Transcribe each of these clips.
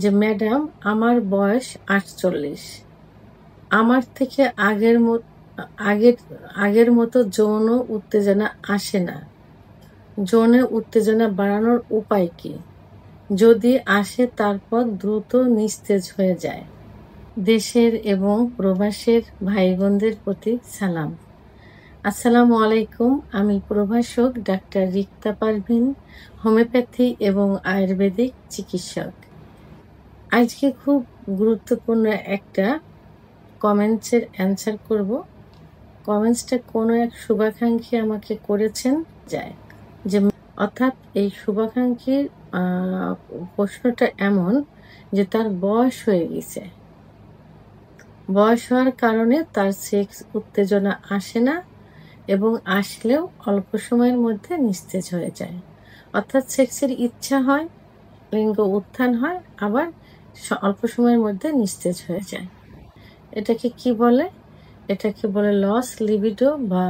যে ম্যাডাম আমার বয়স 48, আমার থেকে আগের মতো যৌন উত্তেজনা আসে না, যৌন উত্তেজনা বাড়ানোর উপায় কি? যদি আসে তারপর দ্রুত নিস্তেজ হয়ে যায়। দেশের এবং প্রবাসের ভাই বোনদের প্রতি সালাম। আসসালামু আলাইকুম। আমি প্রভাষক ডাক্তার রিক্তা পারভিন, হোমিওপ্যাথি এবং আয়ুর্বেদিক চিকিৎসক। আজকে খুব গুরুত্বপূর্ণ একটা কমেন্টসের অ্যান্সার করব। কমেন্টসটা কোনো এক শুভাকাঙ্ক্ষী আমাকে করেছেন যে অর্থাৎ এই শুভাকাঙ্ক্ষীর প্রশ্নটা এমন যে তার বয়স হয়ে গেছে, বয়স হওয়ার কারণে তার সেক্স উত্তেজনা আসে না এবং আসলেও অল্প সময়ের মধ্যে নিস্তেজ হয়ে যায়। অর্থাৎ সেক্সের ইচ্ছা হয়, লিঙ্গ উত্থান হয়, আবার অল্প সময়ের মধ্যে নিস্তেজ হয়ে যায়। এটাকে কি বলে? এটাকে বলে লস লিবিডো বা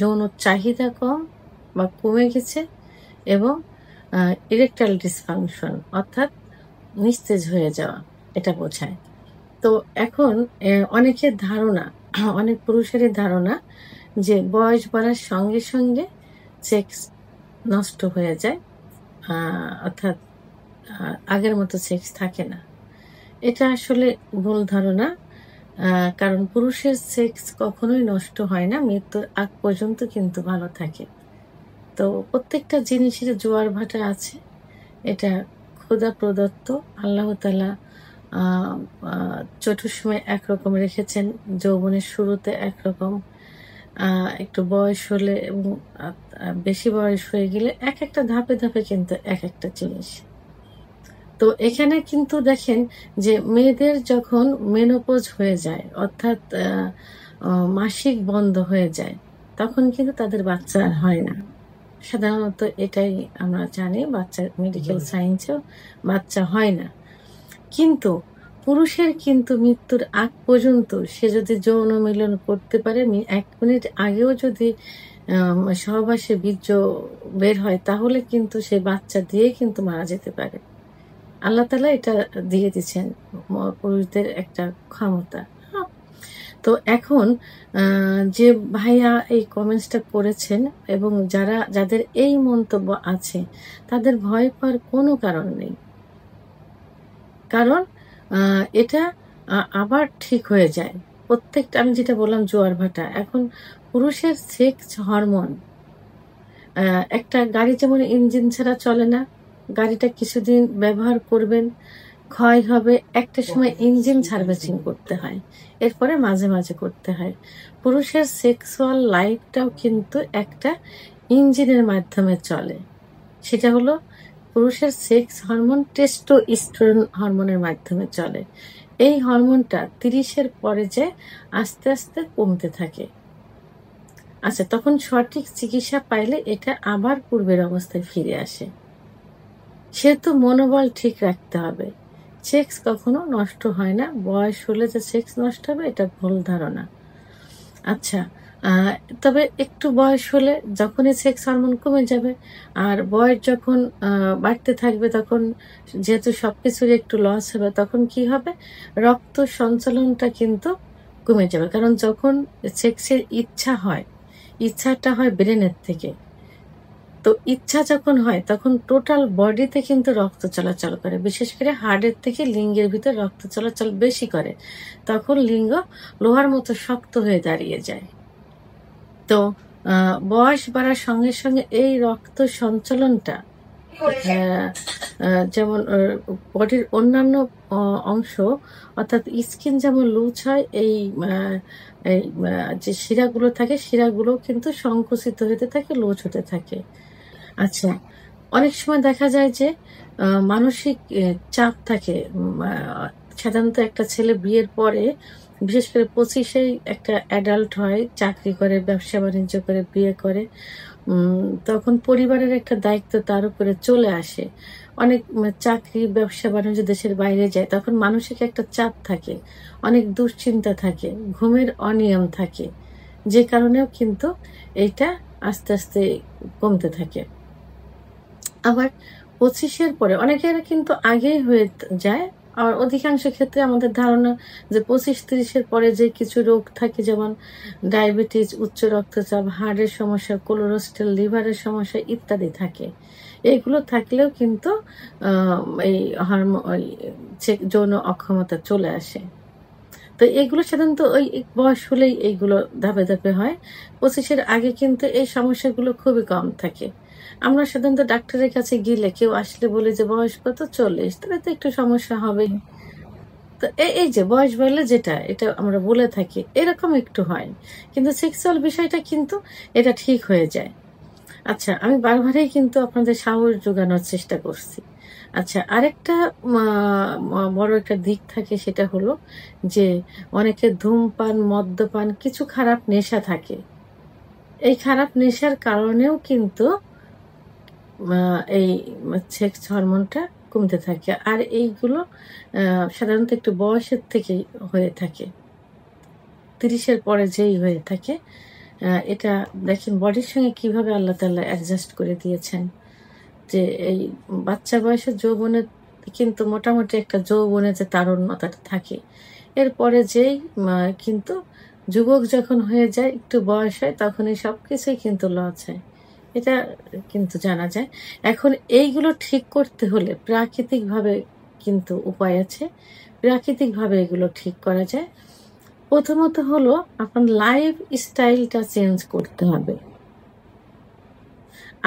যৌন চাহিদা কম বা কমে গেছে এবং ইরেকটাইল ডিসফাংশন অর্থাৎ নিস্তেজ হয়ে যাওয়া, এটা বোঝায়। তো এখন অনেকের ধারণা, অনেক পুরুষেরই ধারণা যে বয়স বাড়ার সঙ্গে সঙ্গে সেক্স নষ্ট হয়ে যায়, অর্থাৎ আগের মতো সেক্স থাকে না। এটা আসলে ভুল ধারণা। কারণ পুরুষের সেক্স কখনোই নষ্ট হয় না, মৃত্যুর আগ পর্যন্ত কিন্তু ভালো থাকে। তো প্রত্যেকটা জিনিসের জোয়ার ভাটা আছে, এটা খোদা প্রদত্ত। আল্লাহ তাআলা চতুর সময় একরকম রেখেছেন, যৌবনের শুরুতে একরকম, একটু বয়স হলে এবং বেশি বয়স হয়ে গেলে এক একটা ধাপে ধাপে কিন্তু এক একটা জিনিস। তো এখানে কিন্তু দেখেন যে মেয়েদের যখন মেনোপজ হয়ে যায়, অর্থাৎ মাসিক বন্ধ হয়ে যায়, তখন কিন্তু তাদের বাচ্চা হয় না। সাধারণত এটাই আমরা জানি, বাচ্চা মেডিকেল সায়েন্সেও বাচ্চা হয় না। কিন্তু পুরুষের কিন্তু মৃত্যুর আগ পর্যন্ত সে যদি যৌন মিলন করতে পারে, 1 মিনিট আগেও যদি সহবাসে বীর্য বের হয়, তাহলে কিন্তু সে বাচ্চা দিয়ে কিন্তু মারা যেতে পারে। আল্লাহ তাআলা এটা দিয়ে দিচ্ছেন পুরুষদের একটা ক্ষমতা। তো এখন যে ভাইয়া এই কমেন্টসটা করেছেন এবং যাদের এই মন্তব্য আছে, তাদের ভয় পাওয়ার কোনো কারণ নেই। কারণ এটা আবার ঠিক হয়ে যায়। প্রত্যেকটা, আমি যেটা বললাম জোয়ার ভাটা, এখন পুরুষের সেক্স হরমোন, একটা গাড়ি যেমন ইঞ্জিন ছাড়া চলে না, গাড়িটা কিছুদিন ব্যবহার করবেন, ক্ষয় হবে, একটা সময় ইঞ্জিন সার্ভিসিং করতে হয়, এরপরে মাঝে মাঝে করতে হয়। পুরুষের সেক্সুয়াল লাইফটাও কিন্তু একটা ইঞ্জিনের মাধ্যমে চলে। সেটা হলো পুরুষের সেক্স হরমোন টেস্টোস্টেরন হরমোনের মাধ্যমে চলে। এই হরমোনটা 30-এর পরে যে আস্তে আস্তে কমতে থাকে। আচ্ছা, তখন সঠিক চিকিৎসা পাইলে এটা আবার পূর্বের অবস্থায় ফিরে আসে। সেহেতু মনোবল ঠিক রাখতে হবে। সেক্স কখনো নষ্ট হয় না, বয়স হলে যে সেক্স নষ্ট হবে এটা ভুল ধারণা। আচ্ছা, তবে একটু বয়স হলে যখনই সেক্স হরমোন কমে যাবে আর বয়স যখন বাড়তে থাকবে, তখন যেহেতু সবকিছুর একটু লস হবে, তখন কি হবে, রক্ত সঞ্চালনটা কিন্তু কমে যাবে। কারণ যখন সেক্সের ইচ্ছা হয়, ইচ্ছাটা হয় ব্রেনের থেকে, তো ইচ্ছা যখন হয় তখন টোটাল বডিতে কিন্তু রক্ত চলাচল করে, বিশেষ করে হার্টের থেকে লিঙ্গের ভিতর রক্ত চলাচল বেশি করে, তখন লিঙ্গ লোহার মতো শক্ত হয়ে দাঁড়িয়ে যায়। তো বয়স বাড়ার সঙ্গে সঙ্গে এই রক্ত সঞ্চালনটা যেমন বডির অন্যান্য অংশ, অর্থাৎ স্কিন যেমন লুজ হয়, এই যে শিরাগুলো থাকে, শিরাগুলো কিন্তু সংকুচিত হতে থাকে, লুজ হতে থাকে। আচ্ছা, অনেক সময় দেখা যায় যে মানসিক চাপ থাকে। সাধারণত একটা ছেলে বিয়ের পরে, বিশেষ করে 25-এই একটা অ্যাডাল্ট হয়, চাকরি করে, ব্যবসা বাণিজ্য করে, বিয়ে করে, তখন পরিবারের একটা দায়িত্ব তার উপরে চলে আসে। অনেক চাকরি, ব্যবসা বাণিজ্য, দেশের বাইরে যায়, তখন মানসিক একটা চাপ থাকে, অনেক দুশ্চিন্তা থাকে, ঘুমের অনিয়ম থাকে, যে কারণেও কিন্তু এইটা আস্তে আস্তে কমতে থাকে। আবার 25-এর পরে অনেকের কিন্তু আগেই হয়ে যায়। আর অধিকাংশ ক্ষেত্রে আমাদের ধারণা যে 25-30-এর পরে যে কিছু রোগ থাকে, যেমন ডায়াবেটিস, উচ্চ রক্তচাপ, হার্টের সমস্যা, কোলেস্টেরল, লিভারের সমস্যা ইত্যাদি থাকে। এগুলো থাকলেও কিন্তু এই যৌন অক্ষমতা চলে আসে। তো এগুলো সাধারণত ওই বয়স হলেই এইগুলো ধাপে ধাপে হয়। 25-এর আগে কিন্তু এই সমস্যাগুলো খুবই কম থাকে। আমরা সাধারণত ডাক্তারের কাছে গেলে কেউ আসলে বলে যে বয়স কত, 40, তাহলে তো একটু সমস্যা হবেই। তো এই যে বয়স বাড়লে যেটা এটা আমরা বলে থাকি, এরকম একটু হয়, কিন্তু সেক্সুয়াল বিষয়টা কিন্তু এটা ঠিক হয়ে যায়। আচ্ছা, আমি বারবারই কিন্তু আপনাদের সাহস জোগানোর চেষ্টা করছি। আচ্ছা, আরেকটা বড় একটা দিক থাকে, সেটা হলো যে অনেকের ধূমপান, মদ্যপান, কিছু খারাপ নেশা থাকে। এই খারাপ নেশার কারণেও কিন্তু এই সেক্স হরমোনটা কমতে থাকে। আর এইগুলো সাধারণত একটু বয়সের থেকেই হয়ে থাকে। 30-এর পরে যেই হয়ে থাকে, এটা দেখেন বডির সঙ্গে কিভাবে আল্লাহ তাআলা অ্যাডজাস্ট করে দিয়েছেন। যে এই বাচ্চা বয়সের যৌবনে কিন্তু মোটামুটি একটা যৌবনে যে তারুণ্যতাটা থাকে, এরপরে যেই কিন্তু যুবক যখন হয়ে যায়, একটু বয়স হয়, তখনই সবকিছুই কিন্তু লস হয়। এটা কিন্তু জানা যায়। এখন এইগুলো ঠিক করতে হলে প্রাকৃতিকভাবে কিন্তু উপায় আছে। প্রাকৃতিকভাবে এগুলো ঠিক করা যায়। প্রথমত হলো আপনার লাইফ স্টাইলটা চেঞ্জ করতে হবে।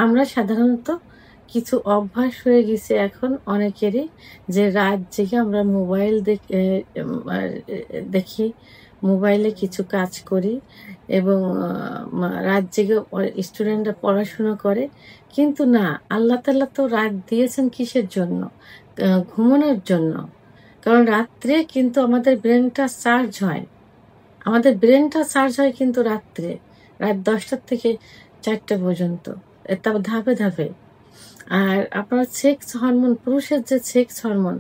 আমরা সাধারণত কিছু অভ্যাস হয়ে গেছে এখন অনেকেরই, যে রাত জেগে আমরা মোবাইল দেখি, মোবাইলে কিছু কাজ করি, এবং রাত জেগে স্টুডেন্টরা পড়াশুনো করে। কিন্তু না, আল্লাহ তাআলা তো রাত দিয়েছেন কিসের জন্য? ঘুমানোর জন্য। কারণ রাত্রে কিন্তু আমাদের ব্রেনটা চার্জ হয়। আমাদের ব্রেনটা চার্জ হয় কিন্তু রাত্রে, রাত 10টা থেকে 4টা পর্যন্ত। তারপর ধাপে ধাপে। আর আপনার সেক্স হরমোন, পুরুষের যে সেক্স হরমোন,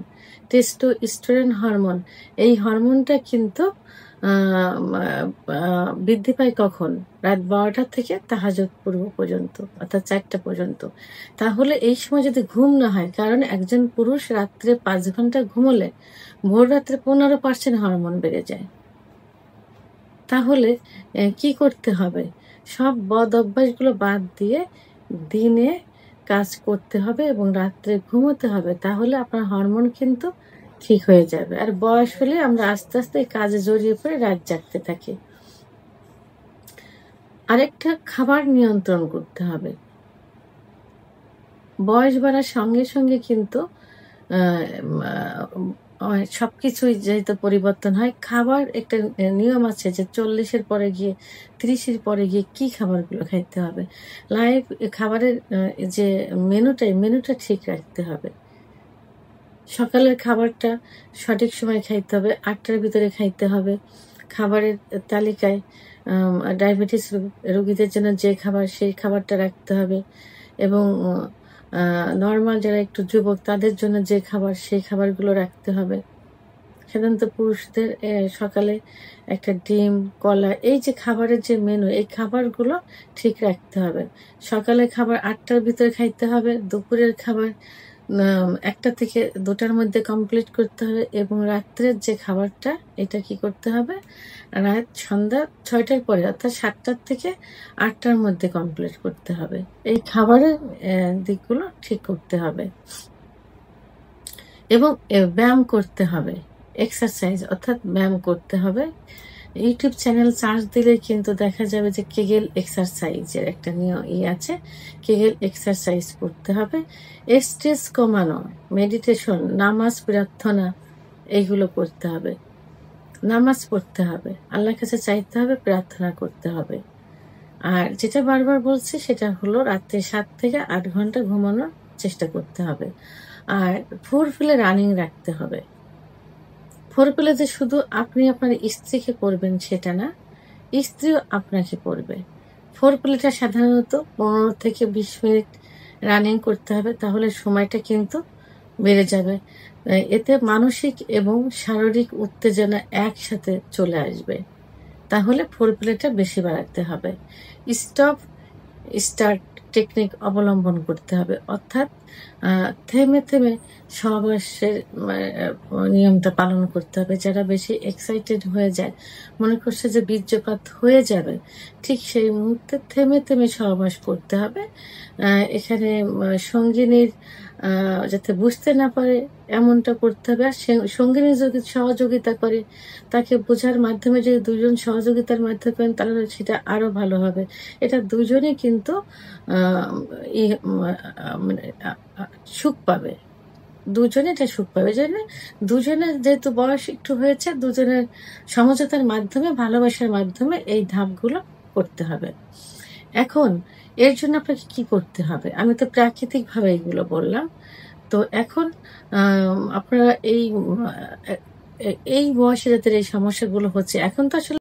টেস্টোস্টেরন হরমোন, এই হরমোনটা কিন্তু বৃদ্ধি পায় কখন? রাত 12টা থেকে তাহাজ্জুদ পূর্ব পর্যন্ত, অর্থাৎ 4টা পর্যন্ত। তাহলে এই সময় যদি ঘুম না হয়, কারণ একজন পুরুষ রাত্রে 5 ঘন্টা ঘুমোলে ভোর রাত্রে 15% হরমোন বেড়ে যায়। তাহলে কি করতে হবে? সব বদ অভ্যাসগুলো বাদ দিয়ে দিনে কাজ করতে হবে এবং রাত্রে ঘুমোতে হবে। তাহলে আপনার হরমোন কিন্তু ঠিক হয়ে যাবে। আর বয়স হলে আমরা আস্তে আস্তে কাজে জড়িয়ে পড়ে রাত জাগতে থাকি। আরেকটা, খাবার নিয়ন্ত্রণ করতে হবে। বয়স বাড়ার সঙ্গে সঙ্গে কিন্তু সবকিছুই যেহেতু পরিবর্তন হয়, খাবার একটা নিয়ম আছে যে 40-এর পরে গিয়ে, 30-এর পরে গিয়ে কি খাবারগুলো খাইতে হবে। খাবারের যে মেনুটা ঠিক রাখতে হবে। সকালের খাবারটা সঠিক সময় খাইতে হবে, 8টার ভিতরে খাইতে হবে। খাবারের তালিকায় ডায়াবেটিস রোগীদের জন্য যে খাবার, সেই খাবারটা রাখতে হবে, এবং নর্মাল যারা একটু যুবক, তাদের জন্য যে খাবার, সেই খাবারগুলো রাখতে হবে। সাধারণত পুরুষদের সকালে একটা ডিম, কলা, এই যে খাবারের যে মেনু, এই খাবারগুলো ঠিক রাখতে হবে। সকালে খাবার 8টার ভিতরে খাইতে হবে, দুপুরের খাবার 1টা থেকে 2টার মধ্যে কমপ্লিট করতে হবে, এবং রাত্রের যে খাবারটা, এটা কি করতে হবে? সন্ধ্যা 6টার পরে, অর্থাৎ 7টার থেকে 8টার মধ্যে কমপ্লিট করতে হবে। এই খাবারের দিকগুলো ঠিক করতে হবে, এবং ব্যায়াম করতে হবে, এক্সারসাইজ অর্থাৎ ব্যায়াম করতে হবে। ইউটিউব চ্যানেল সার্চ দিলে কিন্তু দেখা যাবে যে কেগেল এক্সারসাইজের একটা আছে। কেগেল এক্সারসাইজ করতে হবে। স্ট্রেস কমানো, মেডিটেশন, নামাজ, প্রার্থনা, এইগুলো করতে হবে। নামাজ পড়তে হবে, আল্লাহর কাছে চাইতে হবে, প্রার্থনা করতে হবে। আর যেটা বারবার বলছি, সেটা হলো রাত্রে 7 থেকে 8 ঘন্টা ঘুমানোর চেষ্টা করতে হবে। আর ফোরপ্লে রানিং রাখতে হবে। ফোরপ্লে যে শুধু আপনি আপনার স্ত্রীকে করবেন সেটা না, স্ত্রীও আপনাকে করবে। ফোরপ্লেটা সাধারণত 15 থেকে 20 মিনিট রানিং করতে হবে, তাহলে সময়টা কিন্তু বেড়ে যাবে। এতে মানসিক এবং শারীরিক উত্তেজনা একসাথে চলে আসবে। তাহলে ফোরপ্লেটা বেশি বাড়াতে হবে। স্টপ স্টার্ট টেকনিক অবলম্বন করতে হবে, অর্থাৎ থেমে থেমে সহবাসের নিয়মটা পালন করতে হবে। যারা বেশি এক্সাইটেড হয়ে যায়, মনে করছে যে বীর্যপাত হয়ে যাবে, ঠিক সেই মুহূর্তে থেমে থেমে সহবাস করতে হবে। এখানে সঙ্গিনীর যাতে বুঝতে না পারে এমনটা করতে হবে। আর সঙ্গিনী যদি সহযোগিতা করে, তাকে বোঝার মাধ্যমে যদি দুজন সহযোগিতার মাধ্যমে করেন, তাহলে সেটা আরও ভালো হবে। এটা দুজনেই কিন্তু মানে সুখ পাবে, দুজনে এটা সুখ পাবে। জন্য দুজনের যেহেতু বয়স একটু হয়েছে, দুজনের সমঝোতার মাধ্যমে, ভালোবাসার মাধ্যমে এই ধাপগুলো করতে হবে। এখন এর জন্য আপনাকে কি করতে হবে? আমি তো প্রাকৃতিকভাবে এগুলো বললাম। তো এখন আপনারা এই বয়সে যাদের এই সমস্যাগুলো হচ্ছে, এখন তো আসলে